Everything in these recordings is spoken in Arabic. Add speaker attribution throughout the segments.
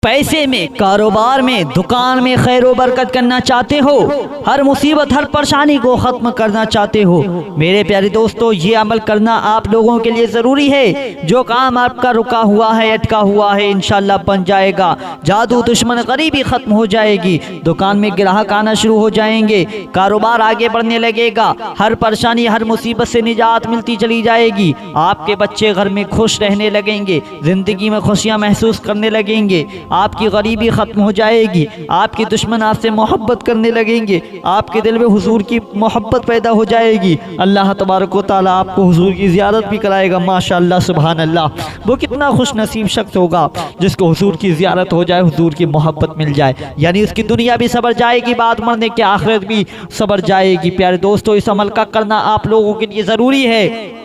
Speaker 1: पैसे में, कारोबार में, दुकान में खैर व बरकत करना चाहते हो, हर मुसीबत हर परेशानी को ख़त्म करना चाहते हो, मेरे प्यारे दोस्तों ये अमल करना आप लोगों के लिए ज़रूरी है। जो काम आपका रुका हुआ है, अटका हुआ है, इंशाअल्लाह बन जाएगा। जादू दुश्मन गरीबी ख़त्म हो जाएगी, दुकान में ग्राहक आना शुरू हो जाएंगे, कारोबार आगे बढ़ने लगेगा, हर परेशानी हर मुसीबत से निजात मिलती चली जाएगी। आपके बच्चे घर में खुश रहने लगेंगे, ज़िंदगी में खुशियाँ महसूस करने लगेंगे, आपकी गरीबी ख़त्म हो जाएगी, आपके दुश्मन आपसे मोहब्बत करने लगेंगे, आपके दिल में हुजूर की मोहब्बत पैदा हो जाएगी। अल्लाह तबारक व तआला आपको हुजूर की ज़ियारत भी कराएगा। माशाअल्लाह सुभान अल्लाह। वो कितना खुश नसीब शख्स होगा जिसको हुजूर की ज़ियारत हो जाए, हुजूर की मोहब्बत मिल जाए, यानी उसकी दुनिया भी सबर जाएगी, बाद मरने की आखिरत भी सबर जाएगी। प्यारे दोस्तों इस अमल का करना आप लोगों के लिए ज़रूरी है।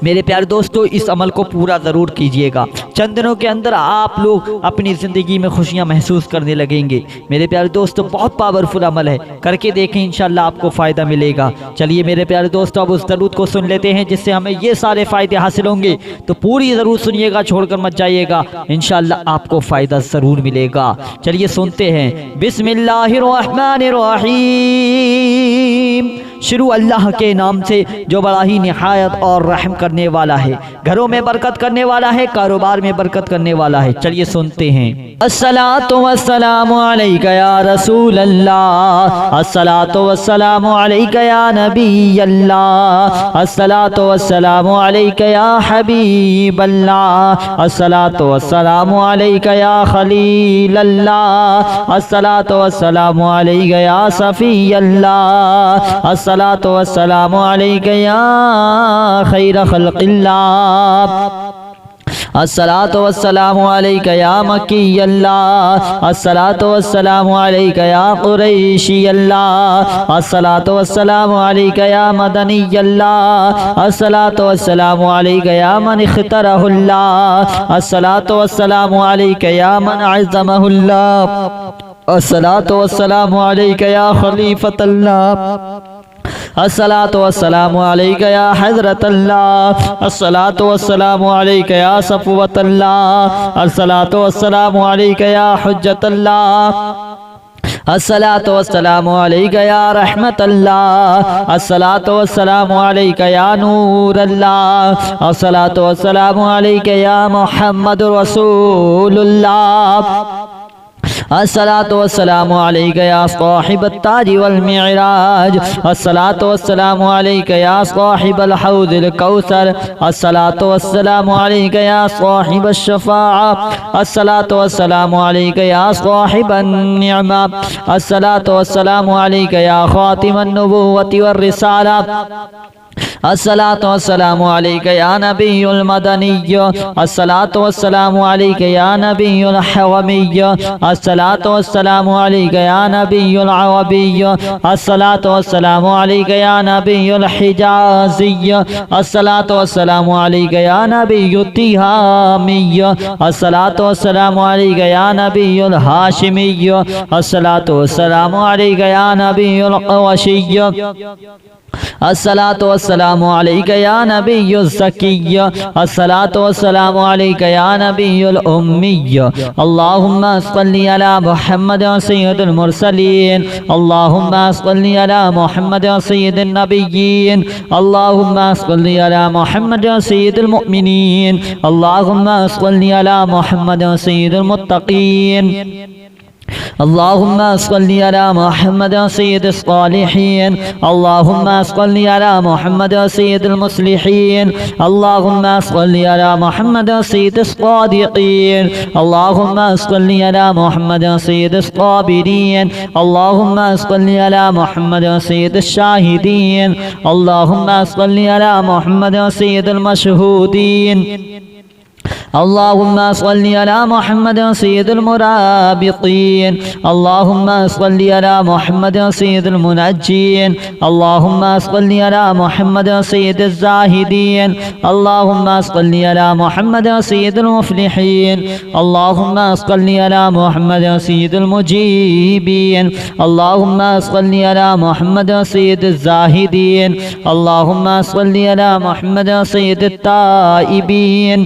Speaker 1: मेरे प्यारे दोस्तों इस अमल को पूरा ज़रूर कीजिएगा। चंद दिनों के अंदर आप लोग अपनी ज़िंदगी में खुशियां महसूस करने लगेंगे। मेरे प्यारे दोस्तों बहुत पावरफुल अमल है, करके देखें, इंशाल्लाह आपको फ़ायदा मिलेगा। चलिए मेरे प्यारे दोस्तों अब उस दरूद को सुन लेते हैं जिससे हमें ये सारे फ़ायदे हासिल होंगे। तो पूरी ज़रूर सुनिएगा, छोड़कर मत जाइएगा, इंशाल्लाह आपको फ़ायदा ज़रूर मिलेगा। चलिए सुनते हैं। बिस्मिल्लाहिर्रहमानिर्रहीम। शुरू अल्लाह के नाम से जो बड़ा ही निहायत और रहम करने वाला है, घरों में बरकत करने वाला है, कारोबार में बरकत करने वाला है। चलिए सुनते हैं। अस्सलातु वस्सलामु अलैका या रसूल अल्लाह, अस्सलातु वस्सलामु अलैका या नबी अल्लाह, अस्सलातु वस्सलामु अलैका या हबीब अल्लाह, अस्सलातु वस्सलामु अलैका या खलील अल्लाह, अस्सलातु वस्सलामु अलैका या सफी अल्लाह, अस्सलातु वस्सलामु अलैका या खैर खल्क़िल्लाह, अस्सलातु वस्सलामु अलैका या मक्की अल्लाह, अस्सलातु वस्सलामु अलैका या कुरैशी अल्लाह, अस्सलातु वस्सलामु अलैका या मदनी अल्लाह, अस्सलातु वस्सलामु अलैका या मन इख्तरहुल्लाह, अस्सलातु वस्सलामु अलैका या मन अज़्ज़महुल्लाह, अस्सलातु वस्सलामु अलैका या खलीफतल्लाह, अस्सलातु वस्सलामु अलैका या हज़रतल्लाह, अस्सलातु वस्सलामु अलैका या सफ़वतल्लाह, अस्सलातु वस्सलामु अलैका या हुज्जतल्लाह, अस्सलातु वस्सलामु अलैका या रहमतल्लाह, अस्सलातु वस्सलामु अलैका या नूरल्लाह, अस्सलातु वस्सलामु अलैका या मुहम्मदुर रसूलुल्लाह, अस्सलातु वस्सलामु अलैका या साहिबत ताज वल मिअराज, अस्सलातु वस्सलामु अलैका या साहिबल हौज़िल कौसर, अस्सलातु वस्सलामु अलैका या साहिबश शफ़ाअ, अस्सलातु वस्सलामु अलैका या साहिबन निअमा, अस्सलातु वस्सलामु अलैका या खातिमन नबुव्वति वर रिसाला, अस्सलातु वस्सलामु अलैका या नबियुल मदनिय्य, अस्सलातु वस्सलामु अलैका या नबियुल हवमिय्य, अस्सलातु वस्सलामु अलैका या नबियुल अवबिय्य, अस्सलातु वस्सलामु अलैका या नबियुल हिजाज़िय्य, अस्सलातु वस्सलामु अलैका या नबियुत तिहामिय्य, अस्सलातु वस्सलामु अलैका या नबियुल हाशिमिय्य, अस्सलातु वस्सलामु अलैका या नबियुल क़ुरैशिय्य, अस्सलातु वस्सलामु अलैका या नबियुज़ ज़किय्य, अस्सलातु वस्सलामु अलैका या नबियुल उम्मिय्य, अल्लाहुम्मा सल्लि अला मुहम्मद सय्यिदुल मुरसलीन, अल्लाहुम्मा सल्लि अला मुहम्मद सय्यिदिन नबिय्यीन, अल्लाहुम्मा सल्लि अला मुहम्मद सय्यिदुल मुमिनीन, अल्लाहुम्मा सल्लि अला मुहम्मद सय्यिदुल मुत्तक़ीन, अल्लाहुम्मा सल्लि अला मुहम्मद सय्यिदिस सालिहीन, अल्लाहुम्मा सल्लि अला मुहम्मद सय्यिदिल मुस्लिहीन, अल्लाहुम्मा सल्लि अला मुहम्मद सय्यिदिस सादिक़ीन, अल्लाहुम्मा सल्लि अला मुहम्मद सय्यिदिस साबिरीन, अल्लाहुम्मा सल्लि अला मुहम्मद सय्यिदिश शाहिदीन, अल्लाहुम्मा सल्लि अला मुहम्मद सय्यिदिल मशहूदीन, अल्लाहुम्मा सल्लि अला मुहम्मद सय्यिदिल मुराबितीन, अल्लाहुम्मा सल्लि अला मुहम्मद सय्यिदिल मुनज्जीन, अल्लाहुम्मा सल्लि अला मुहम्मद सय्यिदिज़ ज़ाहिदीन, अल्लाहुम्मा सल्लि अला मुहम्मद सय्यिदिल मुफ़्लिहीन, अल्लाहुम्मा सल्लि अला मुहम्मद सय्यिदिल मुजीबीन, अल्लाहुम्मा सल्लि अला मुहम्मद सय्यिदिज़ ज़ाहिदीन, अल्लाहुम्मा सल्लि अला मुहम्मद सय्यिदित ताइबीन,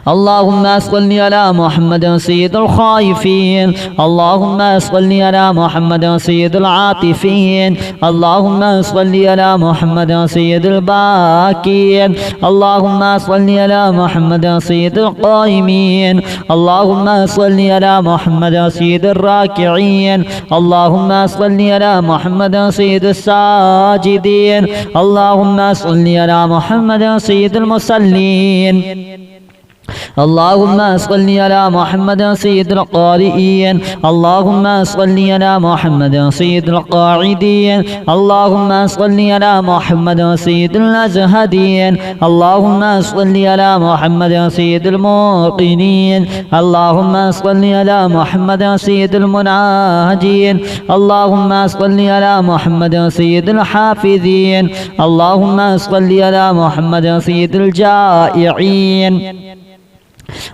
Speaker 1: اللهم صل على محمد سيد الخائفين اللهم صل على محمد سيد العاطفين اللهم صل على محمد سيد الباكين اللهم صل على محمد سيد القائمين اللهم صل على محمد سيد الراكعين اللهم صل على محمد سيد الساجدين اللهم صل على محمد سيد المصلين اللهم صل على محمد سيد القارئين اللهم صل على محمد سيد القاعدين اللهم صل على محمد سيد الأزهدين اللهم صل على محمد سيد الموقنين اللهم صل على محمد سيد المناجين اللهم صل على محمد سيد الحافظين اللهم صل على محمد سيد الجائعين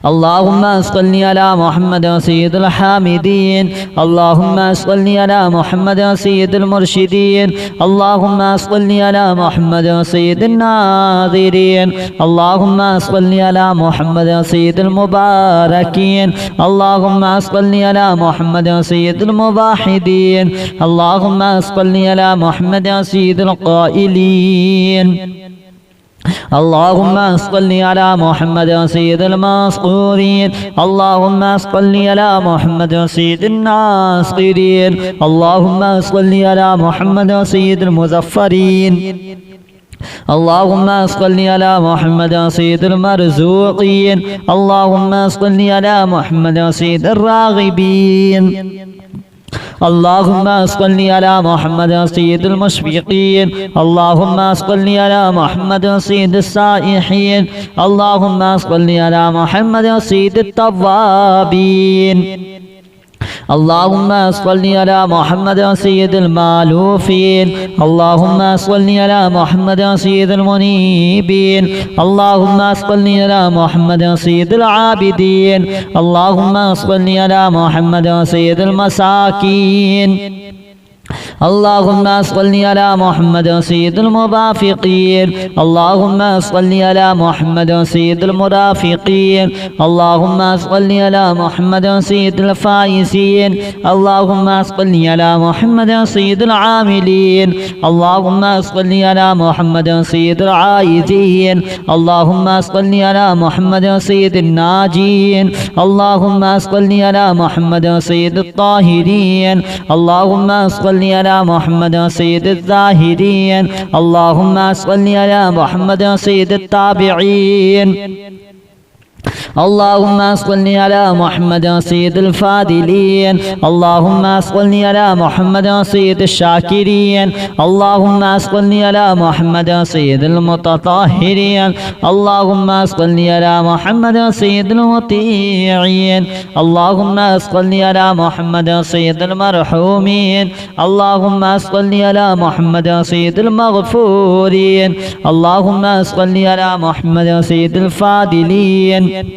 Speaker 1: اللهم صل على محمد سيد الحامدين اللهم صل على محمد سيد المرشدين اللهم صل على محمد سيد الناظرين اللهم صل على محمد سيد المباركين اللهم صل على محمد سيد الموحدين اللهم صل على محمد سيد القائلين اللهم صل على محمد سيد المذكورين اللهم صل على محمد سيد الناصرين اللهم صل على محمد سيد المظفرين اللهم صل على محمد سيد المرزوقين اللهم صل على محمد سيد الراغبين اللهم صل على محمد سيد المشفقين اللهم صل على محمد سيد السائحين اللهم صل على محمد سيد التوابين اللهم صل على محمد سيد المالوفين اللهم صل على محمد سيد المنيبين اللهم صل على محمد سيد العابدين اللهم صل على محمد سيد المساكين اللهم صل على محمد سيد المرافقين اللهم صل على محمد سيد المرافقين اللهم صل على محمد سيد الفائزين اللهم صل على محمد سيد العاملين اللهم صل على محمد سيد العائزين اللهم صل على محمد سيد الناجين اللهم صل على محمد سيد الطاهرين اللهم صل على محمد سيد الزاهدين اللهم صل على محمد سيد التابعين اللهم صل على محمد سيد الفاضلين اللهم صل على محمد سيد الشاكرين اللهم صل على محمد سيد المتطهرين اللهم صل على محمد سيد المطيعين اللهم صل على محمد سيد المرحومين اللهم صل على محمد سيد المغفورين اللهم صل على محمد سيد الفاضلين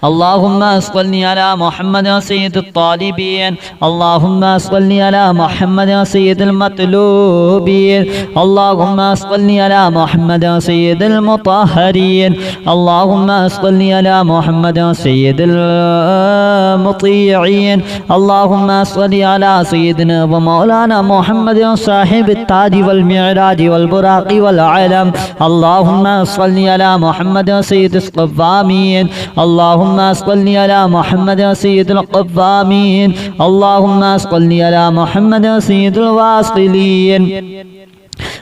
Speaker 1: اللهم صل على محمد سيد الطالبين اللهم صل على محمد سيد المطلوبين اللهم صل على محمد سيد المطهرين اللهم صل على محمد سيد المطيعين اللهم صل على سيدنا ومولانا محمد صاحب التاج والمعراج والبراق والعلم اللهم صل على محمد سيد القوامين اللهم صل على محمد سيد القوامين اللهم صل على محمد سيد الواصلين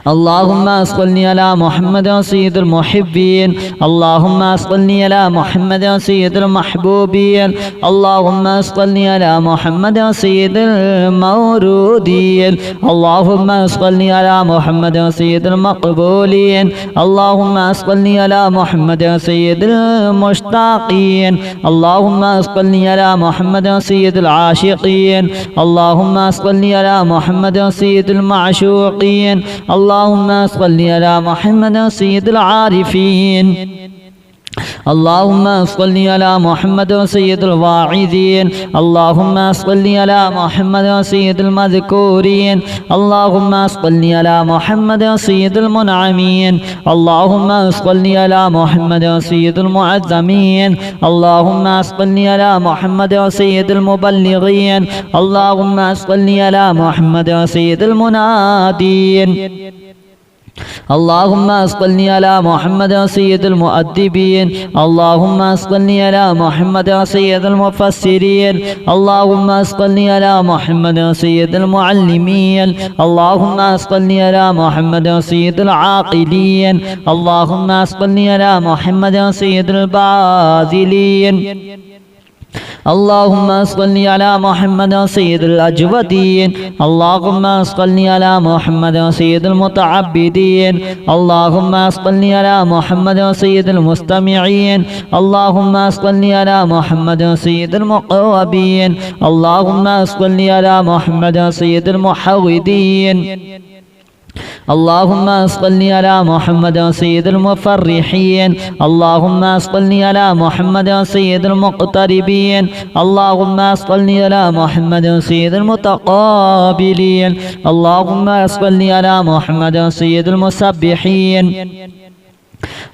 Speaker 1: اللهم صل على محمد سيد المحبين اللهم صل على محمد سيد المحبوبين اللهم صل على محمد سيد المورودين اللهم صل على محمد سيد المقبولين اللهم صل على محمد سيد المشتاقين اللهم صل على محمد سيد العاشقين اللهم صل على محمد سيد المعشوقين اللهم صل على محمد سيد العارفين اللهم صل على محمد سيد الواعظين اللهم صل على محمد سيد المذكورين اللهم صل على محمد سيد المنعمين اللهم صل على محمد سيد المعظمين اللهم صل على محمد سيد المبلغين اللهم صل على محمد سيد المنادين اللهم صل على محمد سيد المؤدبين اللهم صل على محمد سيد المفسرين اللهم صل على محمد سيد المعلمين اللهم صل على محمد سيد العاقلين اللهم صل على محمد سيد الباذلين اللهم صل على محمد سيد الأجودين اللهم صل على محمد سيد المتعبدين اللهم صل على محمد سيد المستمعين اللهم صل على محمد سيد المقربين اللهم صل على محمد سيد المحودين اللهم صل على محمد سيد المفرحين اللهم صل على محمد سيد المقتربين اللهم صل على محمد سيد المتقابلين اللهم صل على محمد سيد المسبحين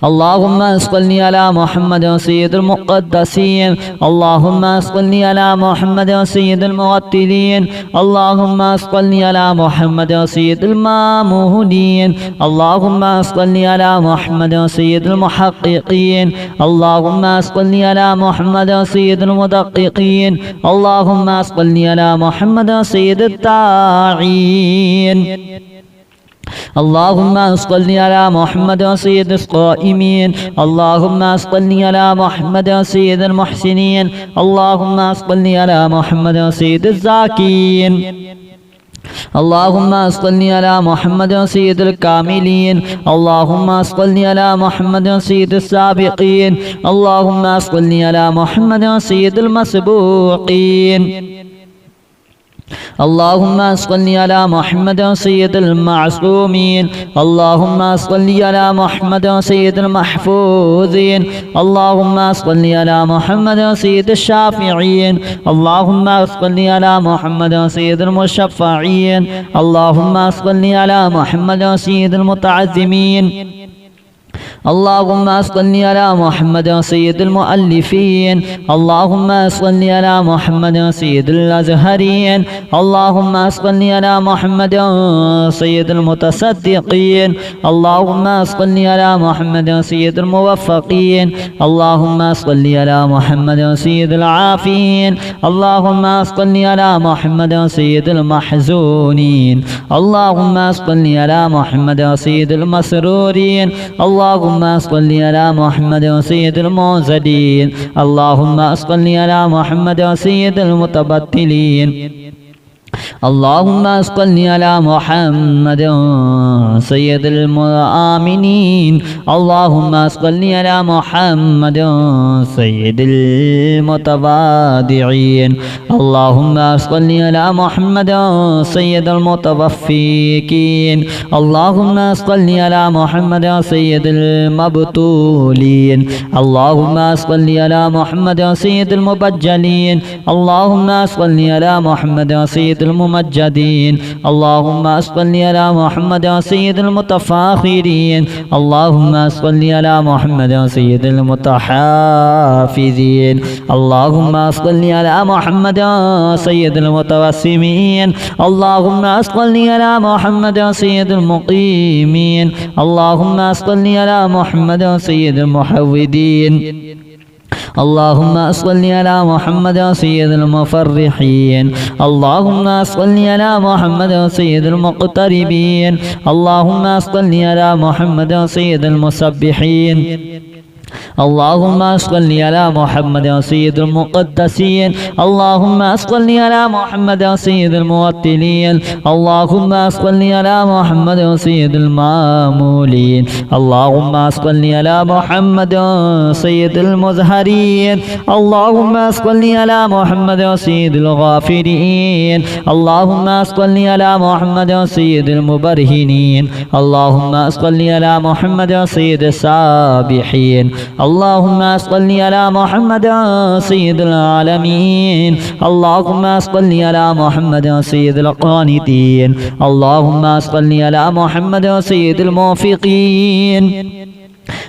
Speaker 1: اللهم صل على محمد سيد المقدسين اللهم صل على محمد سيد المرتلين اللهم صل على محمد سيد المامونين اللهم صل على محمد سيد المحققين اللهم صل على محمد سيد المدققين اللهم صل على محمد سيد الداعين اللهم صل على محمد سيد القائمين اللهم صل على محمد سيد المحسنين اللهم صل على محمد سيد الزاكين اللهم صل على محمد سيد الكاملين اللهم صل على محمد سيد السابقين اللهم صل على محمد سيد المسبوقين اللهم صل على محمد سيد المعصومين اللهم صل على محمد سيد المحفوظين اللهم صل على محمد سيد الشافعين اللهم صل على محمد سيد المشفعين اللهم صل على محمد سيد المتعزمين اللهم صل على محمد سيد المؤلفين اللهم صل على محمد سيد الأزهرين اللهم صل على محمد سيد المتصدقين اللهم صل على محمد سيد الموفقين اللهم صل على محمد سيد العافين اللهم صل على محمد سيد المحزونين اللهم صل على محمد سيد المسرورين اللهم صل على محمد سيد المعزدين اللهم صل على محمد سيد المتبتلين اللهم صل على محمد سيد الآمنين اللهم صل على محمد سيد المتواضعين اللهم صل على محمد سيد المتوفيكين اللهم صل على محمد سيد المبتولين اللهم صل على محمد سيد المبجلين اللهم صل على محمد سيد الممجدين اللهم صل على محمد سيد المتفاخرين اللهم صل على محمد سيد المتحافظين اللهم صل على محمد سيد المتوسمين اللهم صل على محمد سيد المقيمين اللهم صل على محمد سيد المحودين اللهم صل على محمد سيد المفرحين اللهم صل على محمد سيد المقتربين اللهم صل على محمد سيد المسبحين اللهم صل على محمد سيد المقدسين اللهم صل على محمد سيد الموتلين اللهم صل على محمد سيد المامولين اللهم صل على محمد سيد المزهرين اللهم صل على محمد سيد الغافرين اللهم صل على محمد سيد المبرهنين اللهم صل على محمد سيد السابحين اللهم صل على محمد سيد العالمين اللهم صل على محمد سيد القانتين اللهم صل على محمد سيد الموفقين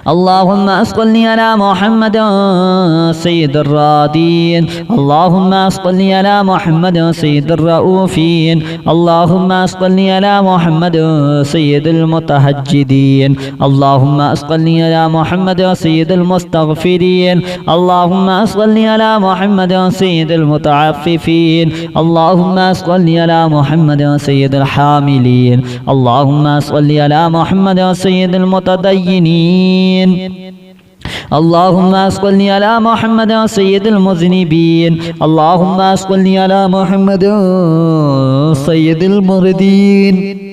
Speaker 1: اللهم صل على محمد سيد الرادين اللهم صل على محمد سيد الرؤوفين اللهم صل على محمد سيد المتهجدين اللهم صل على محمد سيد المستغفرين اللهم صل على محمد سيد المتعففين اللهم صل على محمد سيد الحاملين اللهم صل على محمد سيد المتدينين اللهم صل على محمد سيد المذنبين اللهم صل على محمد سيد المردين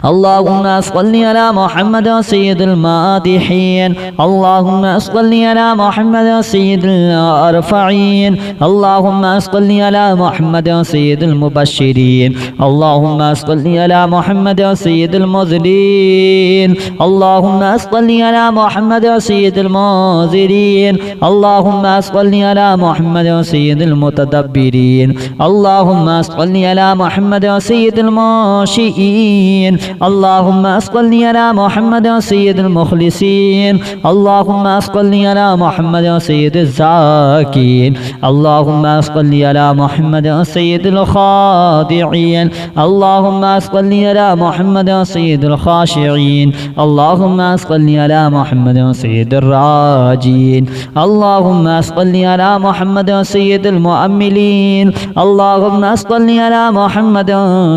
Speaker 1: اللهم صل على محمد سيد المادحين اللهم صل على محمد سيد الأرفعين اللهم صل على محمد سيد المبشرين اللهم صل على محمد سيد المذلين اللهم صل على محمد سيد المنذرين اللهم صل على محمد سيد المتدبرين اللهم صل على محمد سيد المنشئين اللهم صل على محمد سيد المخلصين اللهم صل على محمد سيد الزاكين اللهم صل على محمد سيد الخاضعين اللهم صل على محمد سيد الخاشعين اللهم صل على محمد سيد الراجين اللهم صل على محمد سيد المؤملين اللهم صل على محمد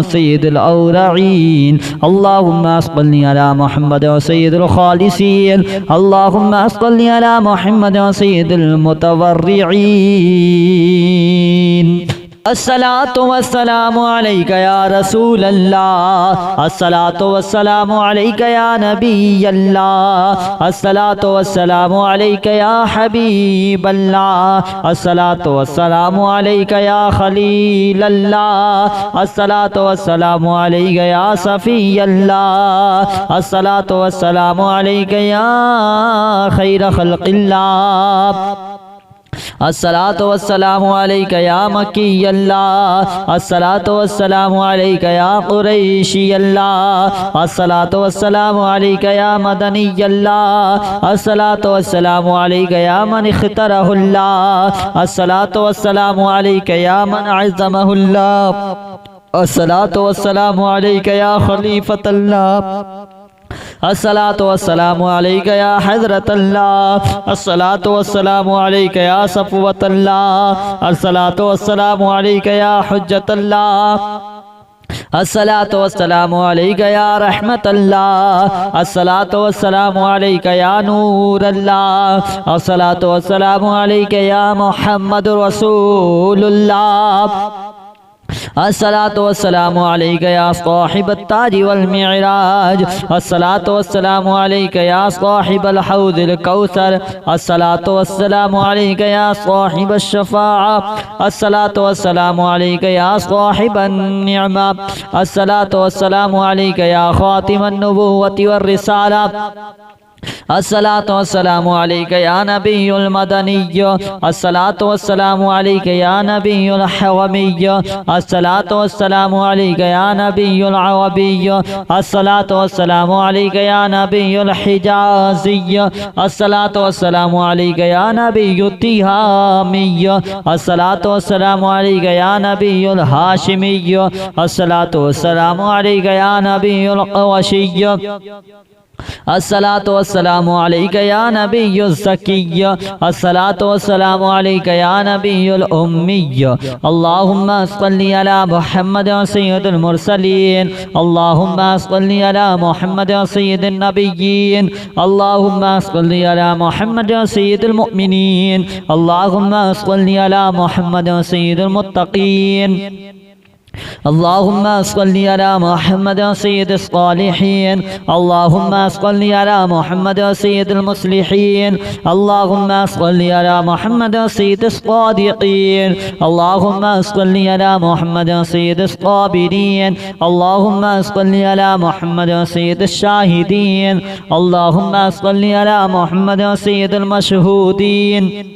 Speaker 1: سيد الأورعين اللهم صل على محمد سيد الخالصين اللهم صل على محمد سيد المتورعين الصلاة والسلام عليك يا رسول الله الصلاة والسلام عليك يا نبي الله الصلاة والسلام عليك يا حبيب الله الصلاة والسلام عليك يا خليل الله الصلاة والسلام عليك يا صفي الله الصلاة والسلام عليك يا خير خلق الله الصلاة والسلام عليك يا مكي الله الصلاة والسلام عليك يا قريشي الله الصلاة والسلام عليك يا مدني الله الصلاة والسلام عليك يا من اختاره الله الصلاة والسلام عليك يا من عظمه الله الصلاة والسلام عليك يا خليفة الله الصلاة والسلام عليك يا حضرة الله الصلاة والسلام عليك يا صفوة الله الصلاة والسلام عليك يا حجة الله الصلاة والسلام عليك يا رحمة الله الصلاة والسلام عليك يا نور الله الصلاة والسلام عليك يا محمد رسول الله الصلاة والسلام عليك يا صاحب التاج والمعراج الصلاة والسلام عليك يا صاحب الحوض الكوثر الصلاة والسلام عليك يا صاحب الشفاعة الصلاة والسلام عليك يا صاحب النعمة الصلاة والسلام عليك يا خاتم النبوة والرسالة الصلاة والسلام عليك يا نبي المدني الصلاة والسلام عليك يا نبي الحومي الصلاة والسلام عليك يا نبي العربي الصلاة والسلام عليك يا نبي الحجازي الصلاة والسلام عليك يا نبي التهامي الصلاة والسلام عليك يا نبي الهاشمي الصلاة والسلام عليك يا نبي القوشي الصلاة والسلام عليك يا نبي الزكي الصلاة والسلام عليك يا نبي الأمي اللهم صل على محمد سيد المرسلين اللهم صل على محمد سيد النبيين اللهم صل على محمد سيد المؤمنين اللهم صل على محمد سيد المتقين اللهم صل على محمد سيد الصالحين اللهم صل على محمد سيد المصلحين اللهم صل على محمد سيد الصادقين اللهم صل على محمد سيد الصابرين اللهم صل على محمد سيد الشاهدين اللهم صل على محمد سيد المشهودين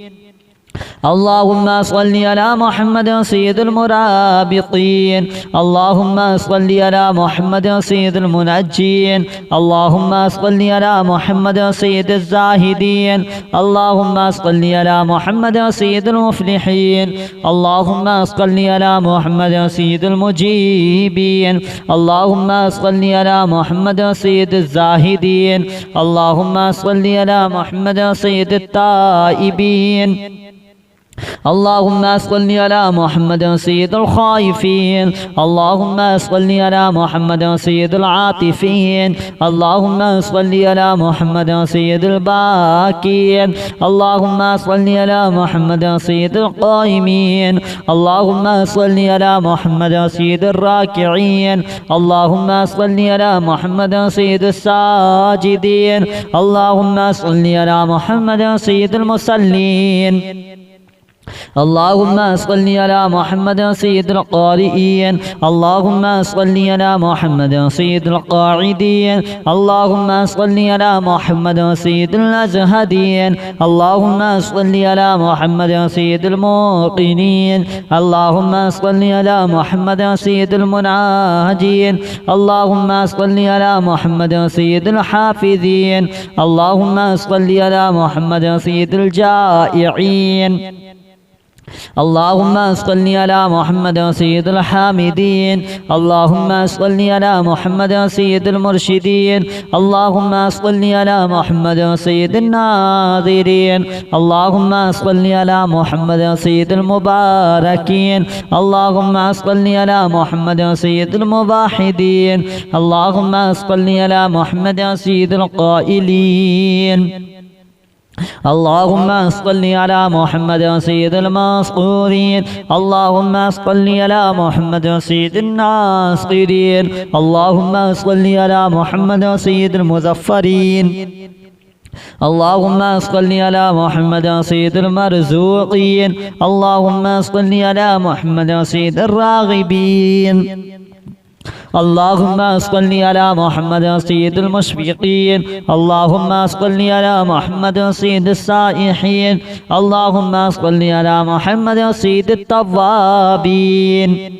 Speaker 1: اللهم صل على محمد سيد المرابطين اللهم صل على محمد سيد المنجين اللهم صل على محمد سيد الزاهدين اللهم صل على محمد سيد المفلحين اللهم صل على محمد سيد المجيبين اللهم صل على محمد سيد الزاهدين اللهم صل على محمد سيد التائبين اللهم صل على محمد سيد الخائفين اللهم صل على محمد سيد العاطفين اللهم صل على محمد سيد الباكين اللهم صل على محمد سيد القائمين اللهم صل على محمد سيد الراكعين اللهم صل على محمد سيد الساجدين اللهم صل على محمد سيد المصلين اللهم صل على محمد سيد القارئين اللهم صل على محمد سيد القاعدين اللهم صل على محمد سيد الأزهدين اللهم صل على محمد سيد الموقنين اللهم صل على محمد سيد المناجين اللهم صل على محمد سيد الحافظين اللهم صل على محمد سيد الجائعين اللهم صل على محمد سيد الحامدين اللهم صل على محمد سيد المرشدين اللهم صل على محمد سيد الناظرين اللهم صل على محمد سيد المباركين اللهم صل على محمد سيد الموحدين اللهم صل على محمد سيد القائلين اللهم صل على محمد سيد المسطورين اللهم صل على محمد سيد الناصرين اللهم صل على محمد سيد المظفرين اللهم صل على محمد سيد المرزوقين اللهم صل على محمد سيد الراغبين اللهم صل على محمد سيد المشفقين اللهم صل على محمد سيد السائحين اللهم صل على محمد سيد التوابين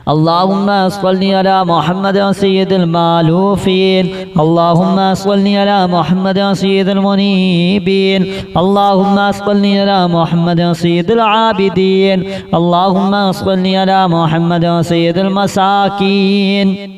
Speaker 1: اللهم صل على محمد سيد المالوفين اللهم صل على محمد سيد المنيبين اللهم صل على محمد سيد العابدين اللهم صل على محمد سيد المساكين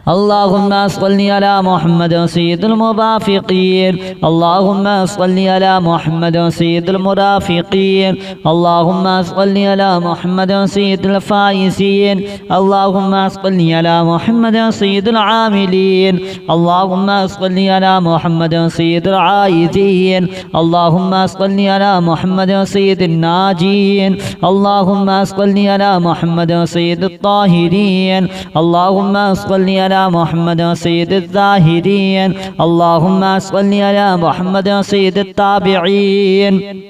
Speaker 1: اللهم صل على محمد سيد المرافقين اللهم صل على محمد سيد المرافقين اللهم صل على محمد سيد الفائزين اللهم صل على محمد سيد العاملين اللهم صل على محمد سيد العائزين اللهم صل على محمد سيد الناجين اللهم صل على محمد سيد الطاهرين اللهم صل على محمد سيد الزاهدين اللهم صل على محمد سيد التابعين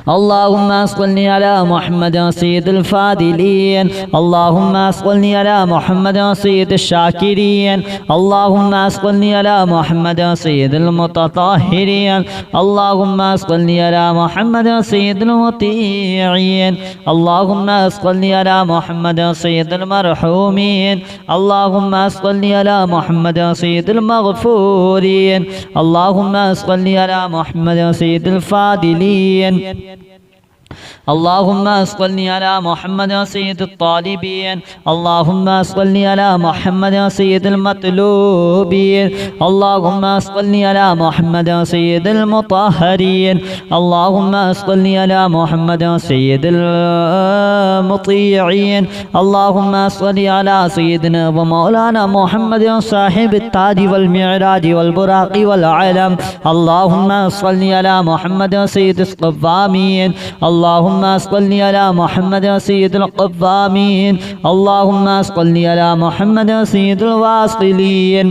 Speaker 1: اللهم صل على محمد سيد الفاضلين اللهم صل على محمد سيد الشاكرين اللهم صل على محمد سيد المتطهرين اللهم صل على محمد سيد المطيعين اللهم صل على محمد سيد المرحومين اللهم صل على محمد سيد المغفورين اللهم صل على محمد سيد الفاضلين اللهم صل على محمد سيد الطالبين اللهم صل على محمد سيد المطلوبين اللهم صل على محمد سيد المطهرين اللهم صل على محمد سيد المطيعين اللهم صل على سيدنا ومولانا محمد صاحب التاج والمعراج والبراق والعلم اللهم صل على محمد سيد الصوامين اللهم صل على محمد سيد القوامين اللهم صل على محمد سيد الواصلين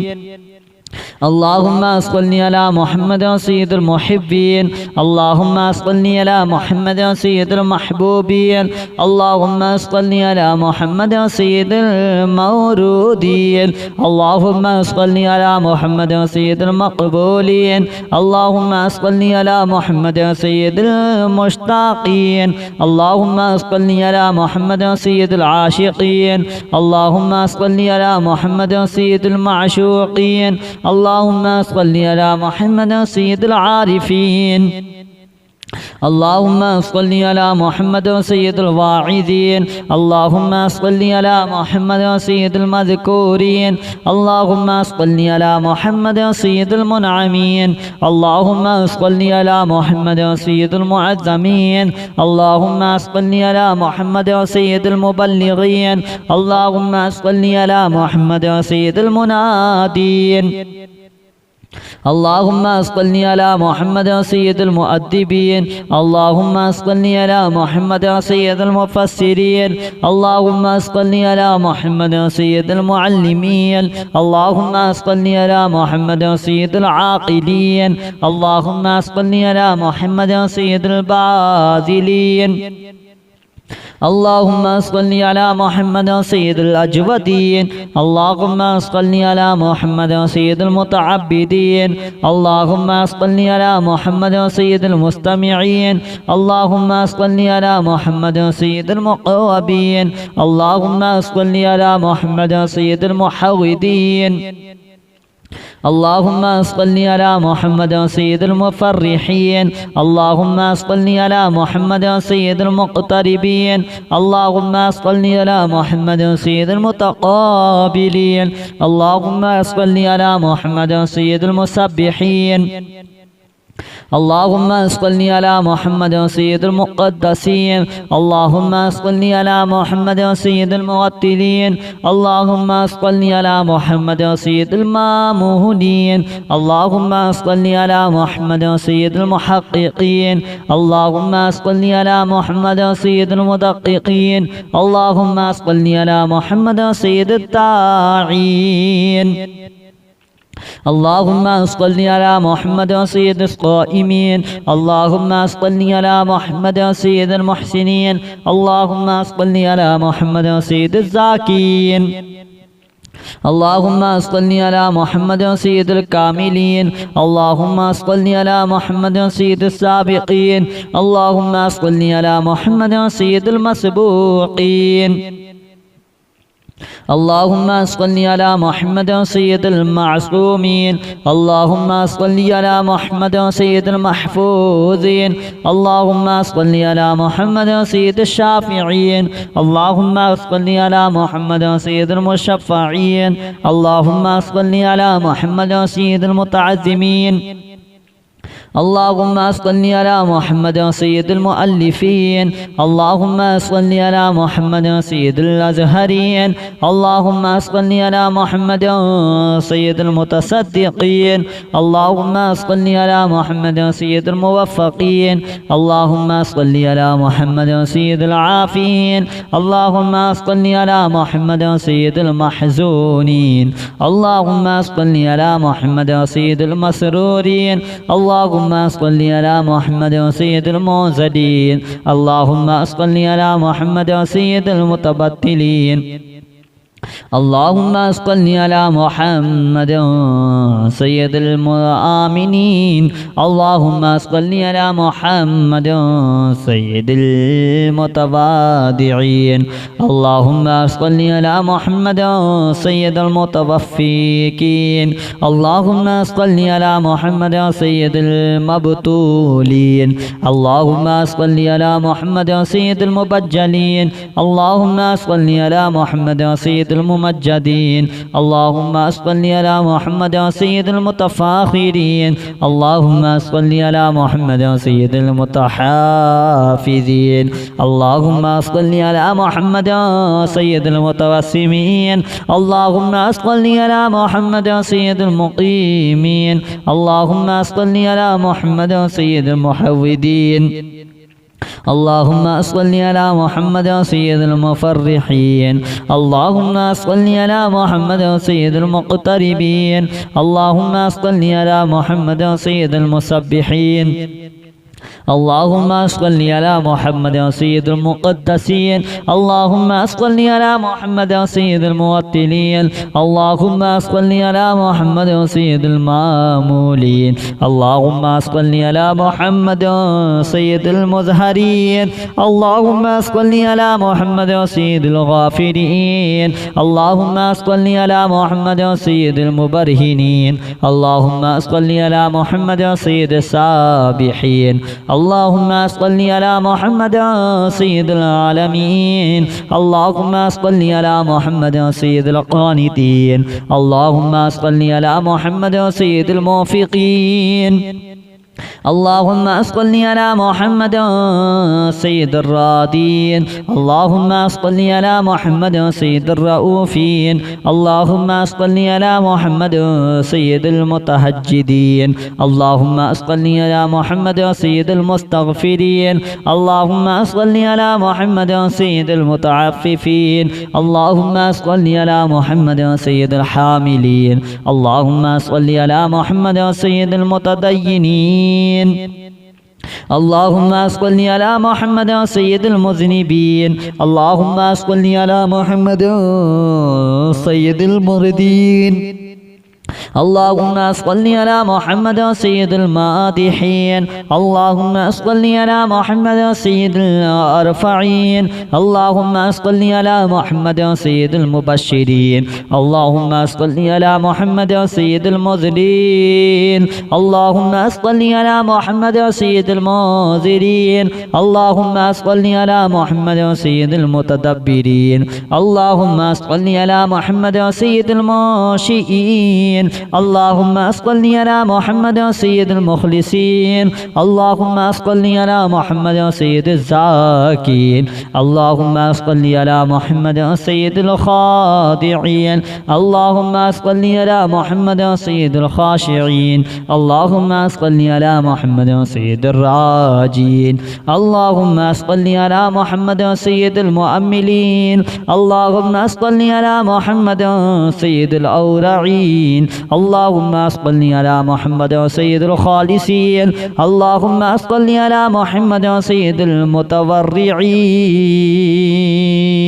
Speaker 1: اللهم صل على محمد سيد المحبين اللهم صل على محمد سيد المحبوبين اللهم صل على محمد سيد المورودين اللهم صل على محمد سيد المقبولين اللهم صل على محمد سيد المشتاقين اللهم صل على محمد سيد العاشقين اللهم صل على محمد سيد المعشوقين اللهم صل على محمد سيد العارفين اللهم صل على محمد سيد الواعظين اللهم صل على محمد سيد المذكورين اللهم صل على محمد سيد المنعمين اللهم صل على محمد سيد المعظمين اللهم صل على محمد سيد المبلغين اللهم صل على محمد سيد المنادين اللهم صل على محمد سيد المؤدبين اللهم صل على محمد سيد المفسرين اللهم صل على محمد سيد المعلمين اللهم صل على محمد سيد العاقلين اللهم صل على محمد سيد الباذلين اللهم صل على محمد سيد الأجودين اللهم صل على محمد سيد المتعبدين اللهم صل على محمد سيد المستمعين اللهم صل على محمد سيد المقربين اللهم صل على محمد سيد المحودين اللهم صل على محمد سيد المفرحين اللهم صل على محمد سيد المقتربين اللهم صل على محمد سيد المتقابلين اللهم صل على محمد سيد المسبحين اللهم صل على محمد سيد المقدسين اللهم صل على محمد سيد المرتلين اللهم صل على محمد سيد المامونين اللهم صل على محمد سيد المحققين اللهم صل على محمد سيد المدققين اللهم صل على محمد سيد الداعين اللهم صل على محمد سيد القائمين اللهم صل على محمد سيد المحسنين اللهم صل على محمد سيد الزاكين اللهم صل على محمد سيد الكاملين اللهم صل على محمد سيد السابقين اللهم صل على محمد سيد المسبوقين اللهم صل على محمد سيد المعصومين اللهم صل على محمد سيد المحفوظين اللهم صل على محمد سيد الشافعين اللهم صل على محمد سيد المشفعين اللهم صل على محمد سيد المتعزمين اللهم صل على محمد سيد المؤلفين اللهم صل على محمد سيد الأزهرين اللهم صل على محمد سيد المتصدقين اللهم صل على محمد سيد الموفقين اللهم صل على محمد سيد العافين اللهم صل على محمد سيد المحزونين اللهم صل على محمد سيد المسرورين اللهم صل على محمد سيد المعزدين اللهم صل على محمد سيد المتبتلين اللهم صل على محمد سيد الآمنين اللهم صل على محمد سيد المتواضعين اللهم صل على محمد سيد المتوفيكين اللهم صل على محمد سيد المبتولين اللهم صل على محمد سيد المبجلين اللهم صل على محمد سيد الممجدين اللهم صل على محمد سيد المتفاخرين اللهم صل على محمد سيد المتحافظين اللهم صل على محمد سيد المتوسمين اللهم صل على محمد سيد المقيمين اللهم صل على محمد سيد المحودين اللهم صل على محمد سيد المفرحين. اللهم صل على محمد سيد المقتربين. اللهم صل على محمد سيد المسبحين. اللهم صل على محمد سيد المقدسين. اللهم صل على محمد سيد الموتلين. اللهم صل على محمد سيد المامولين. اللهم صل على محمد سيد المزهرين. اللهم صل على محمد سيد الغافرين. اللهم صل على محمد سيد المبرهنين. اللهم صل على محمد سيد السابحين. اللهم صل على محمد سيد العالمين. اللهم صل على محمد سيد القانتين. اللهم صل على محمد سيد الموفقين. اللهم صل على محمد سيد الرادين. اللهم صل على محمد سيد الرؤوفين. اللهم صل على محمد سيد المتهجدين. اللهم صل على محمد سيد المستغفرين. اللهم صل على محمد سيد المتعففين. اللهم صل على محمد سيد الحاملين. اللهم صل على محمد سيد المتدينين. اللهم صل على محمد سيد المذنبين. اللهم صل على محمد سيد المردين. اللهم صل على محمد سيد المادحين. اللهم صل على محمد سيد الأرفعين. اللهم صل على محمد سيد المبشرين. اللهم صل على محمد سيد المذلين. اللهم صل على محمد سيد المنذرين. اللهم صل على محمد سيد المتدبرين. اللهم صل على محمد سيد المنشئين. اللهم صل على محمد سيد المخلصين. اللهم صل على محمد سيد الزاكين. اللهم صل على محمد سيد الخاضعين. اللهم صل على محمد سيد الخاشعين. اللهم صل على محمد سيد الراجين. اللهم صل على محمد سيد المؤملين. اللهم صل على محمد سيد الأورعين. اللهم صل على محمد سيد الخالصين. اللهم صل على محمد سيد المتورعين.